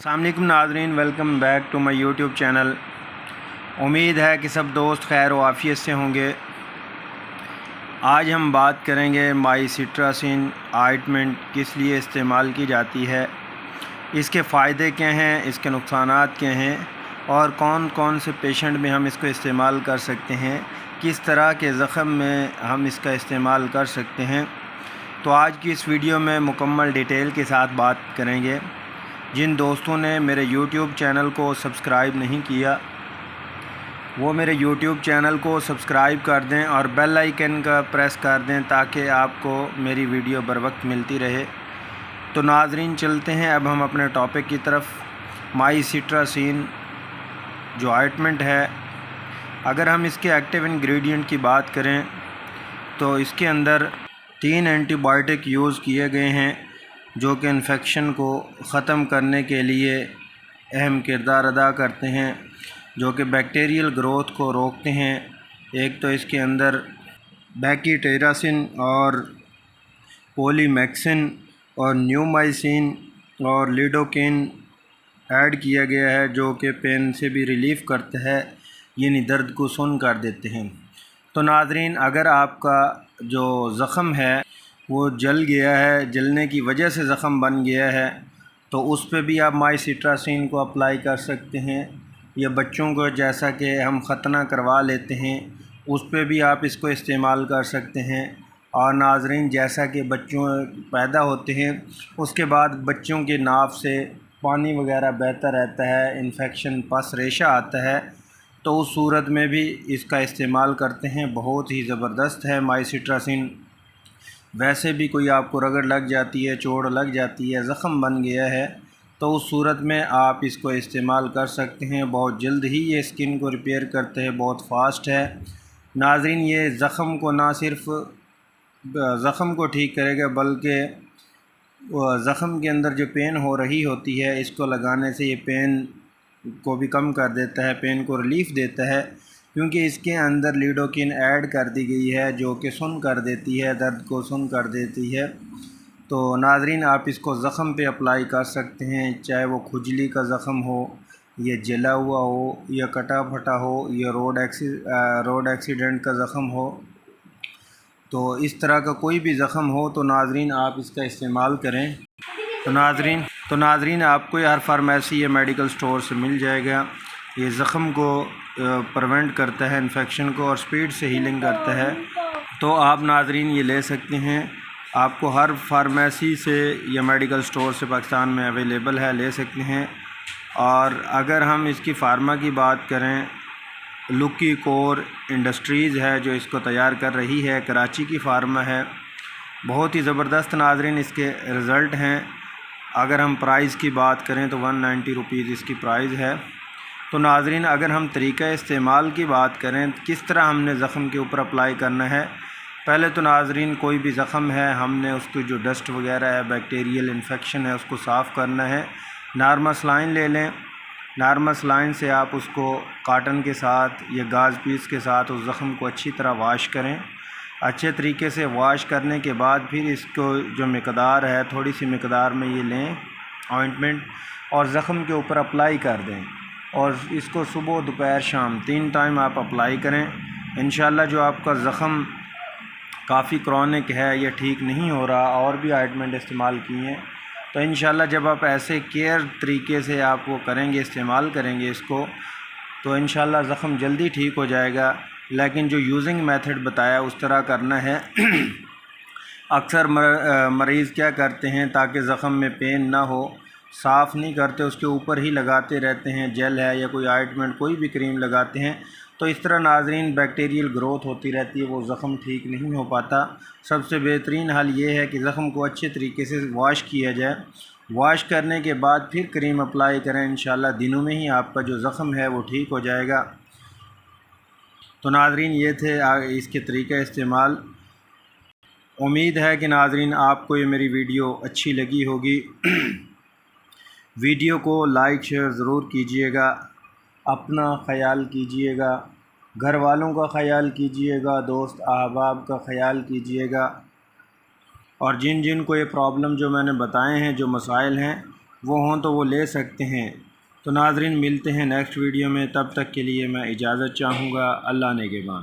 अस्सलाम वालेकुम नाज़रीन, welcome back to my YouTube channel. उम्मीद है कि सब दोस्त खैर व आफ़ियत से होंगे। आज हम बात करेंगे माइसिट्रासिन ऑइंटमेंट किस लिए इस्तेमाल की जाती है, इसके फ़ायदे क्या हैं, इसके नुकसानात क्या हैं और कौन कौन से पेशेंट में हम इसको इस्तेमाल कर सकते हैं, किस तरह के ज़ख़म में हम इसका इस्तेमाल कर सकते हैं। तो आज की इस वीडियो में मुकम्मल डिटेल के साथ बात करेंगे। जिन दोस्तों ने मेरे YouTube चैनल को सब्सक्राइब नहीं किया वो मेरे YouTube चैनल को सब्सक्राइब कर दें और बेल आइकन का प्रेस कर दें ताकि आपको मेरी वीडियो बर वक्त मिलती रहे। तो नाज़रीन, चलते हैं अब हम अपने टॉपिक की तरफ। माइसिट्रासिन जो ऑइंटमेंट है, अगर हम इसके एक्टिव इंग्रेडिएंट की बात करें तो इसके अंदर 3 एंटीबायोटिक यूज़ किए गए हैं जो कि इन्फेक्शन को ख़त्म करने के लिए अहम किरदार अदा करते हैं, जो कि बैक्टीरियल ग्रोथ को रोकते हैं। एक तो इसके अंदर बैक्टीरियासिन और पोलीमैक्सिन और न्यूमाइसिन और लिडोकेन ऐड किया गया है जो कि पेन से भी रिलीफ़ करता है, यानी दर्द को सुन्न कर देते हैं। तो नाज़रीन, अगर आपका जो ज़ख़म है वो जल गया है, जलने की वजह से ज़ख़म बन गया है, तो उस पे भी आप माइसिट्रासिन को अप्लाई कर सकते हैं। या बच्चों को जैसा कि हम ख़तना करवा लेते हैं उस पे भी आप इसको इस्तेमाल कर सकते हैं। और नाज़रीन, जैसा कि बच्चों पैदा होते हैं उसके बाद बच्चों के नाफ से पानी वगैरह बहता रहता है, इन्फेक्शन पस रेशा आता है, तो उस सूरत में भी इसका इस्तेमाल करते हैं। बहुत ही ज़बरदस्त है माइसिट्रासिन। वैसे भी कोई आपको रगड़ लग जाती है, चोट लग जाती है, ज़ख़म बन गया है, तो उस सूरत में आप इसको इस्तेमाल कर सकते हैं। बहुत जल्द ही ये स्किन को रिपेयर करते हैं, बहुत फास्ट है। नाज़रीन, ये ज़ख़म को ना सिर्फ ज़ख़म को ठीक करेगा बल्कि ज़ख़म के अंदर जो पेन हो रही होती है इसको लगाने से ये पेन को भी कम कर देता है, पेन को रिलीफ़ देता है, क्योंकि इसके अंदर लिडोकेन ऐड कर दी गई है जो कि सुन्न कर देती है, दर्द को सुन्न कर देती है। तो नाज़रीन, आप इसको ज़ख़म पे अप्लाई कर सकते हैं, चाहे वो खुजली का ज़ख़म हो, या जला हुआ हो, या कटा फटा हो, या रोड एक्सीडेंट का ज़ख़म हो। तो इस तरह का कोई भी ज़ख़म हो तो नाज़रीन आप इसका इस्तेमाल करें। तो नाज़रीन आपको हर फार्मेसी या मेडिकल स्टोर से मिल जाएगा। ये ज़ख़म को प्रिवेंट करता है, इन्फेक्शन को, और स्पीड से हीलिंग करता है। तो आप नाज़रीन ये ले सकते हैं, आपको हर फार्मेसी से या मेडिकल स्टोर से पाकिस्तान में अवेलेबल है, ले सकते हैं। और अगर हम इसकी फार्मा की बात करें, लुकी कोर इंडस्ट्रीज़ है जो इसको तैयार कर रही है, कराची की फार्मा है। बहुत ही ज़बरदस्त नाज़रीन इसके रिज़ल्ट हैं। अगर हम प्राइस की बात करें तो 190 रुपीज़ इसकी प्राइस है। तो नाज़रीन, अगर हम तरीक़ा इस्तेमाल की बात करें, किस तरह हमने ज़ख़म के ऊपर अप्लाई करना है, पहले तो नाज़रीन कोई भी ज़ख़म है हमने उसकी जो डस्ट वगैरह है, बैक्टीरियल इन्फेक्शन है, उसको साफ़ करना है। नॉर्मल सलाइन ले लें, नॉर्मल सलाइन से आप उसको काटन के साथ या गाज पीस के साथ उस ज़ख़म को अच्छी तरह वाश करें। अच्छे तरीके से वाश करने के बाद फिर इसको जो मकदार है, थोड़ी सी मकदार में ये लें ऑइंटमेंट और ज़ख़म के ऊपर अप्लाई कर दें। और इसको सुबह, दोपहर, शाम 3 टाइम आप अप्लाई करें। इंशाल्लाह जो आपका ज़ख़म काफ़ी क्रॉनिक है या ठीक नहीं हो रहा, और भी ऑइंटमेंट इस्तेमाल किए हैं, तो इंशाल्लाह जब आप ऐसे केयर तरीके से आप वो करेंगे, इस्तेमाल करेंगे इसको, तो इंशाल्लाह ज़ख़म जल्दी ठीक हो जाएगा। लेकिन जो यूजिंग मेथड बताया उस तरह करना है। अक्सर मरीज़ क्या करते हैं, ताकि ज़ख़म में पेन ना हो, साफ़ नहीं करते, उसके ऊपर ही लगाते रहते हैं, जेल है या कोई ऑइंटमेंट, कोई भी क्रीम लगाते हैं, तो इस तरह नाज़रीन बैक्टीरियल ग्रोथ होती रहती है, वो ज़ख़म ठीक नहीं हो पाता। सबसे बेहतरीन हल ये है कि ज़ख़म को अच्छे तरीके से वॉश किया जाए। वॉश करने के बाद फिर क्रीम अप्लाई करें, इंशाल्लाह दिनों में ही आपका जो ज़ख़म है वो ठीक हो जाएगा। तो नाज़रीन ये थे इसके तरीक़े इस्तेमाल। उम्मीद है कि नाज़रीन आपको ये मेरी वीडियो अच्छी लगी होगी। वीडियो को लाइक शेयर ज़रूर कीजिएगा, अपना ख़याल कीजिएगा, घर वालों का ख़याल कीजिएगा, दोस्त अहबाब का ख़याल कीजिएगा। और जिन जिन को ये प्रॉब्लम जो मैंने बताए हैं, जो मसाइल हैं, وہ ہوں تو وہ لے سکتے ہیں۔ تو ناظرین ملتے ہیں نیکسٹ ویڈیو میں، تب تک کے لیے میں اجازت چاہوں گا۔ اللہ نگہبان۔